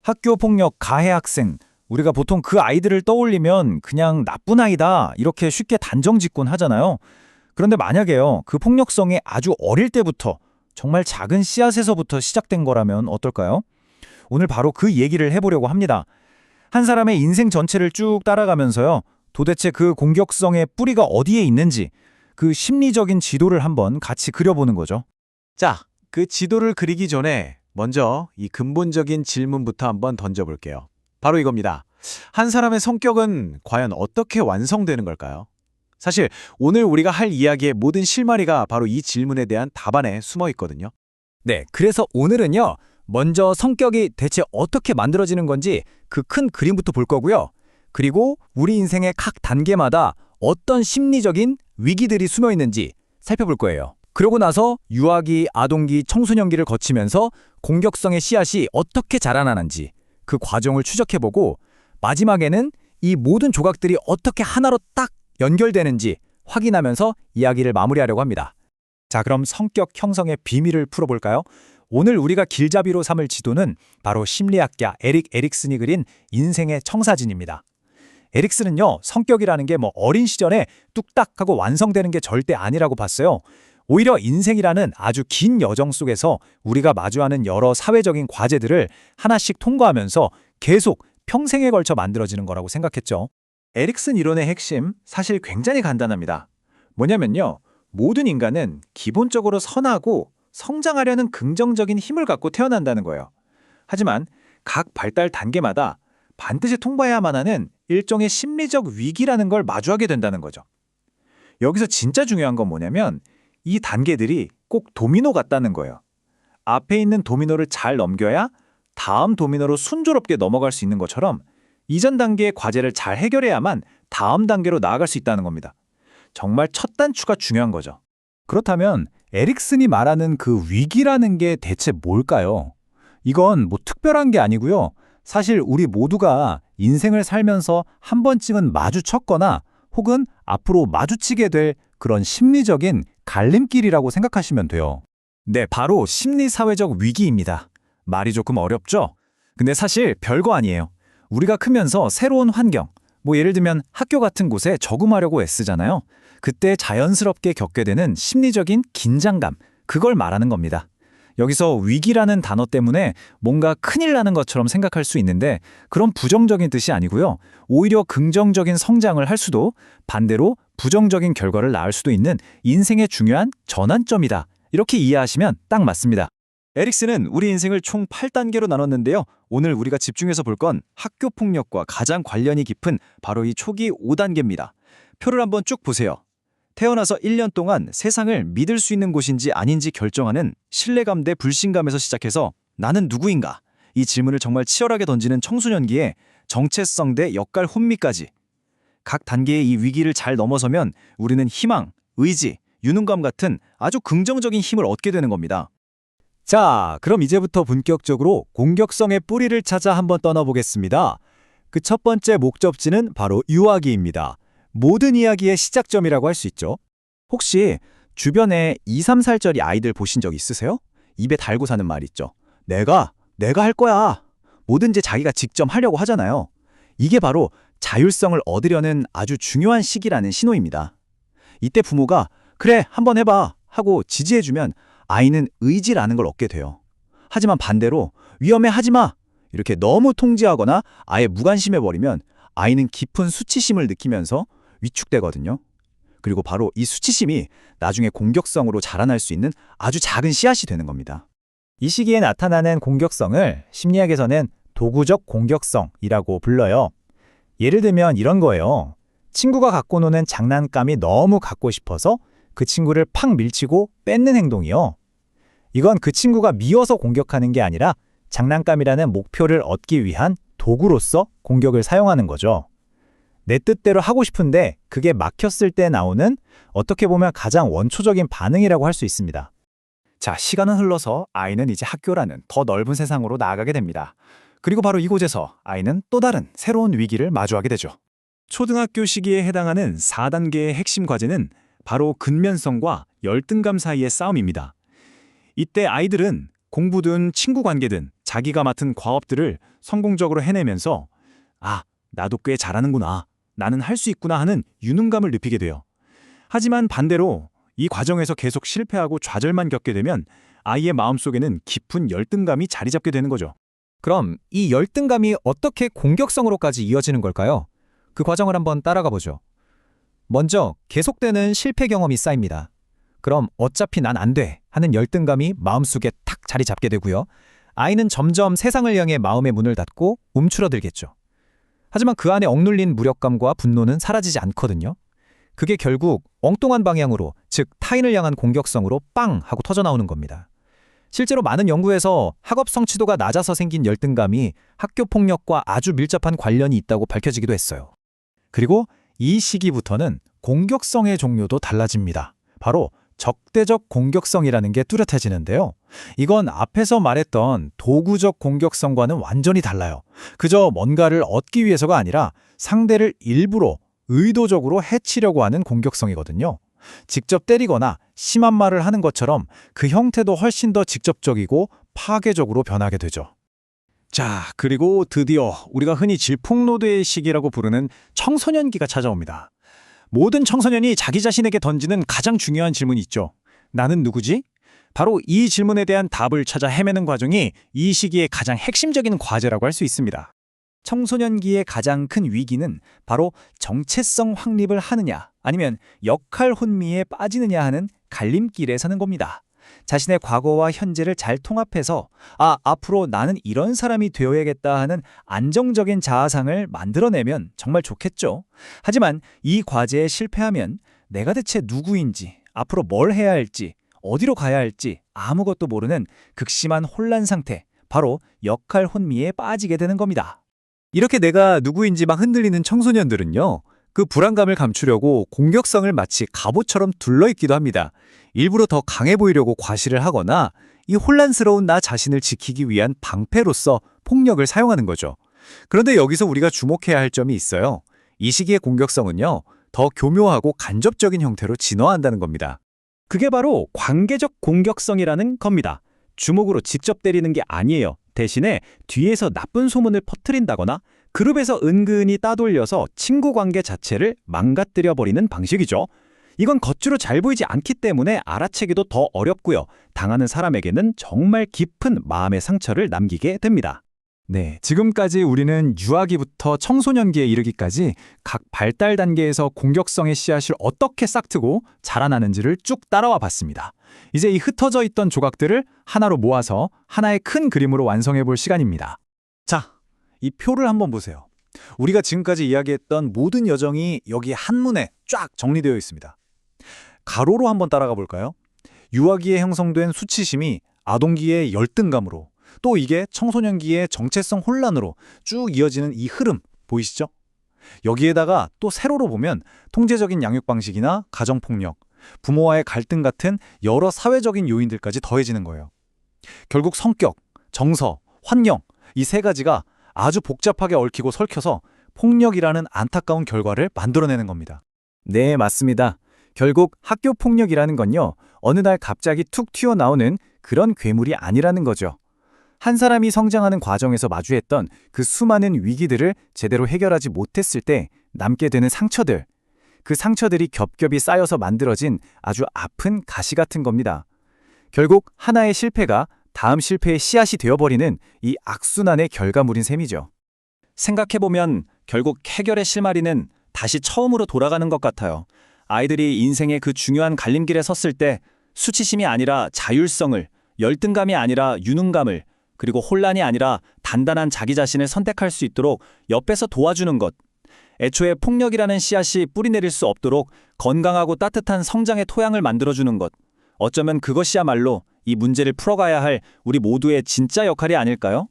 학교 폭력 가해 학생. 우리가 보통 그 아이들을 떠올리면 그냥 나쁜 아이다 이렇게 쉽게 단정 짓곤 하잖아요. 그런데 만약에요, 그 폭력성이 아주 어릴 때부터 정말 작은 씨앗에서부터 시작된 거라면 어떨까요? 오늘 바로 그 얘기를 해보려고 합니다. 한 사람의 인생 전체를 쭉 따라가면서요, 도대체 그 공격성의 뿌리가 어디에 있는지 그 심리적인 지도를 한번 같이 그려보는 거죠. 자, 그 지도를 그리기 전에 먼저 이 근본적인 질문부터 한번 던져볼게요. 바로 이겁니다. 한 사람의 성격은 과연 어떻게 완성되는 걸까요? 사실 오늘 우리가 할 이야기의 모든 실마리가 바로 이 질문에 대한 답안에 숨어 있거든요. 네, 그래서 오늘은요, 먼저 성격이 대체 어떻게 만들어지는 건지 그 큰 그림부터 볼 거고요. 그리고 우리 인생의 각 단계마다 어떤 심리적인 위기들이 숨어 있는지 살펴볼 거예요. 그러고 나서 유아기, 아동기, 청소년기를 거치면서 공격성의 씨앗이 어떻게 자라나는지 그 과정을 추적해보고 마지막에는 이 모든 조각들이 어떻게 하나로 딱 연결되는지 확인하면서 이야기를 마무리하려고 합니다. 자, 그럼 성격 형성의 비밀을 풀어볼까요? 오늘 우리가 길잡이로 삼을 지도는 바로 심리학자 에릭 에릭슨이 그린 인생의 청사진입니다. 에릭슨은요, 성격이라는 게 어린 시절에 뚝딱 하고 완성되는 게 절대 아니라고 봤어요. 오히려 인생이라는 아주 긴 여정 속에서 우리가 마주하는 여러 사회적인 과제들을 하나씩 통과하면서 계속 평생에 걸쳐 만들어지는 거라고 생각했죠. 에릭슨 이론의 핵심, 사실 굉장히 간단합니다. 뭐냐면요, 모든 인간은 기본적으로 선하고 성장하려는 긍정적인 힘을 갖고 태어난다는 거예요. 하지만 각 발달 단계마다 반드시 통과해야만 하는 일종의 심리적 위기라는 걸 마주하게 된다는 거죠. 여기서 진짜 중요한 건 뭐냐면 이 단계들이 꼭 도미노 같다는 거예요. 앞에 있는 도미노를 잘 넘겨야 다음 도미노로 순조롭게 넘어갈 수 있는 것처럼 이전 단계의 과제를 잘 해결해야만 다음 단계로 나아갈 수 있다는 겁니다. 정말 첫 단추가 중요한 거죠. 그렇다면 에릭슨이 말하는 그 위기라는 게 대체 뭘까요? 이건 특별한 게 아니고요. 사실 우리 모두가 인생을 살면서 한 번쯤은 마주쳤거나 혹은 앞으로 마주치게 될 그런 심리적인 갈림길이라고 생각하시면 돼요. 네, 바로 심리사회적 위기입니다. 말이 조금 어렵죠? 근데 사실 별거 아니에요. 우리가 크면서 새로운 환경, 예를 들면 학교 같은 곳에 적응하려고 애쓰잖아요. 그때 자연스럽게 겪게 되는 심리적인 긴장감, 그걸 말하는 겁니다. 여기서 위기라는 단어 때문에 뭔가 큰일 나는 것처럼 생각할 수 있는데 그런 부정적인 뜻이 아니고요. 오히려 긍정적인 성장을 할 수도 반대로 부정적인 결과를 낳을 수도 있는 인생의 중요한 전환점이다. 이렇게 이해하시면 딱 맞습니다. 에릭슨은 우리 인생을 총 8단계로 나눴는데요. 오늘 우리가 집중해서 볼 건 학교 폭력과 가장 관련이 깊은 바로 이 초기 5단계입니다. 표를 한번 쭉 보세요. 태어나서 1년 동안 세상을 믿을 수 있는 곳인지 아닌지 결정하는 신뢰감 대 불신감에서 시작해서 나는 누구인가? 이 질문을 정말 치열하게 던지는 청소년기에 정체성 대 역할 혼미까지. 각 단계의 이 위기를 잘 넘어서면 우리는 희망, 의지, 유능감 같은 아주 긍정적인 힘을 얻게 되는 겁니다. 자, 그럼 이제부터 본격적으로 공격성의 뿌리를 찾아 한번 떠나보겠습니다. 그 첫 번째 목적지는 바로 유아기입니다. 모든 이야기의 시작점이라고 할 수 있죠. 혹시 주변에 2, 3살짜리 아이들 보신 적 있으세요? 입에 달고 사는 말 있죠. 내가 할 거야. 뭐든지 자기가 직접 하려고 하잖아요. 이게 바로 자율성을 얻으려는 아주 중요한 시기라는 신호입니다. 이때 부모가 그래, 한번 해봐 하고 지지해주면 아이는 의지라는 걸 얻게 돼요. 하지만 반대로 위험해, 하지 마 이렇게 너무 통제하거나 아예 무관심해버리면 아이는 깊은 수치심을 느끼면서 위축되거든요. 그리고 바로 이 수치심이 나중에 공격성으로 자라날 수 있는 아주 작은 씨앗이 되는 겁니다. 이 시기에 나타나는 공격성을 심리학에서는 도구적 공격성이라고 불러요. 예를 들면 이런 거예요. 친구가 갖고 노는 장난감이 너무 갖고 싶어서 그 친구를 팍 밀치고 뺏는 행동이요. 이건 그 친구가 미워서 공격하는 게 아니라 장난감이라는 목표를 얻기 위한 도구로서 공격을 사용하는 거죠. 내 뜻대로 하고 싶은데 그게 막혔을 때 나오는 어떻게 보면 가장 원초적인 반응이라고 할 수 있습니다. 자, 시간은 흘러서 아이는 이제 학교라는 더 넓은 세상으로 나아가게 됩니다. 그리고 바로 이곳에서 아이는 또 다른 새로운 위기를 마주하게 되죠. 초등학교 시기에 해당하는 4단계의 핵심 과제는 바로 근면성과 열등감 사이의 싸움입니다. 이때 아이들은 공부든 친구 관계든 자기가 맡은 과업들을 성공적으로 해내면서 아, 나도 꽤 잘하는구나. 나는 할 수 있구나 하는 유능감을 느끼게 돼요. 하지만 반대로 이 과정에서 계속 실패하고 좌절만 겪게 되면 아이의 마음속에는 깊은 열등감이 자리 잡게 되는 거죠. 그럼 이 열등감이 어떻게 공격성으로까지 이어지는 걸까요? 그 과정을 한번 따라가 보죠. 먼저 계속되는 실패 경험이 쌓입니다. 그럼 어차피 난 안 돼 하는 열등감이 마음속에 탁 자리 잡게 되고요. 아이는 점점 세상을 향해 마음의 문을 닫고 움츠러들겠죠. 하지만 그 안에 억눌린 무력감과 분노는 사라지지 않거든요. 그게 결국 엉뚱한 방향으로, 즉 타인을 향한 공격성으로 빵 하고 터져나오는 겁니다. 실제로 많은 연구에서 학업 성취도가 낮아서 생긴 열등감이 학교 폭력과 아주 밀접한 관련이 있다고 밝혀지기도 했어요. 그리고 이 시기부터는 공격성의 종류도 달라집니다. 바로 적대적 공격성이라는 게 뚜렷해지는데요. 이건 앞에서 말했던 도구적 공격성과는 완전히 달라요. 그저 뭔가를 얻기 위해서가 아니라 상대를 일부러 의도적으로 해치려고 하는 공격성이거든요. 직접 때리거나 심한 말을 하는 것처럼 그 형태도 훨씬 더 직접적이고 파괴적으로 변하게 되죠. 자, 그리고 드디어 우리가 흔히 질풍노도의 시기라고 부르는 청소년기가 찾아옵니다. 모든 청소년이 자기 자신에게 던지는 가장 중요한 질문이 있죠. 나는 누구지? 바로 이 질문에 대한 답을 찾아 헤매는 과정이 이 시기의 가장 핵심적인 과제라고 할 수 있습니다. 청소년기의 가장 큰 위기는 바로 정체성 확립을 하느냐 아니면 역할 혼미에 빠지느냐 하는 갈림길에 서는 겁니다. 자신의 과거와 현재를 잘 통합해서 앞으로 나는 이런 사람이 되어야겠다 하는 안정적인 자아상을 만들어내면 정말 좋겠죠. 하지만 이 과제에 실패하면 내가 대체 누구인지, 앞으로 뭘 해야 할지, 어디로 가야 할지 아무것도 모르는 극심한 혼란 상태, 바로 역할 혼미에 빠지게 되는 겁니다. 이렇게 내가 누구인지 막 흔들리는 청소년들은요, 그 불안감을 감추려고 공격성을 마치 갑옷처럼 둘러입기도 합니다. 일부러 더 강해 보이려고 과시를 하거나 이 혼란스러운 나 자신을 지키기 위한 방패로서 폭력을 사용하는 거죠. 그런데 여기서 우리가 주목해야 할 점이 있어요. 이 시기의 공격성은요, 더 교묘하고 간접적인 형태로 진화한다는 겁니다. 그게 바로 관계적 공격성이라는 겁니다. 주먹으로 직접 때리는 게 아니에요. 대신에 뒤에서 나쁜 소문을 퍼뜨린다거나 그룹에서 은근히 따돌려서 친구 관계 자체를 망가뜨려 버리는 방식이죠. 이건 겉으로 잘 보이지 않기 때문에 알아채기도 더 어렵고요. 당하는 사람에게는 정말 깊은 마음의 상처를 남기게 됩니다. 네, 지금까지 우리는 유아기부터 청소년기에 이르기까지 각 발달 단계에서 공격성의 씨앗을 어떻게 싹트고 자라나는지를 쭉 따라와 봤습니다. 이제 이 흩어져 있던 조각들을 하나로 모아서 하나의 큰 그림으로 완성해 볼 시간입니다. 자, 이 표를 한번 보세요. 우리가 지금까지 이야기했던 모든 여정이 여기 한문에 쫙 정리되어 있습니다. 가로로 한번 따라가 볼까요? 유아기에 형성된 수치심이 아동기의 열등감으로, 또 이게 청소년기의 정체성 혼란으로 쭉 이어지는 이 흐름 보이시죠? 여기에다가 또 세로로 보면 통제적인 양육 방식이나 가정폭력, 부모와의 갈등 같은 여러 사회적인 요인들까지 더해지는 거예요. 결국 성격, 정서, 환경 이 세 가지가 아주 복잡하게 얽히고 설켜서 폭력이라는 안타까운 결과를 만들어내는 겁니다. 네, 맞습니다. 결국 학교 폭력이라는 건요, 어느 날 갑자기 툭 튀어나오는 그런 괴물이 아니라는 거죠. 한 사람이 성장하는 과정에서 마주했던 그 수많은 위기들을 제대로 해결하지 못했을 때 남게 되는 상처들, 그 상처들이 겹겹이 쌓여서 만들어진 아주 아픈 가시 같은 겁니다. 결국 하나의 실패가 다음 실패의 씨앗이 되어버리는 이 악순환의 결과물인 셈이죠. 생각해보면 결국 해결의 실마리는 다시 처음으로 돌아가는 것 같아요. 아이들이 인생의 그 중요한 갈림길에 섰을 때 수치심이 아니라 자율성을, 열등감이 아니라 유능감을, 그리고 혼란이 아니라 단단한 자기 자신을 선택할 수 있도록 옆에서 도와주는 것. 애초에 폭력이라는 씨앗이 뿌리내릴 수 없도록 건강하고 따뜻한 성장의 토양을 만들어주는 것. 어쩌면 그것이야말로 이 문제를 풀어가야 할 우리 모두의 진짜 역할이 아닐까요?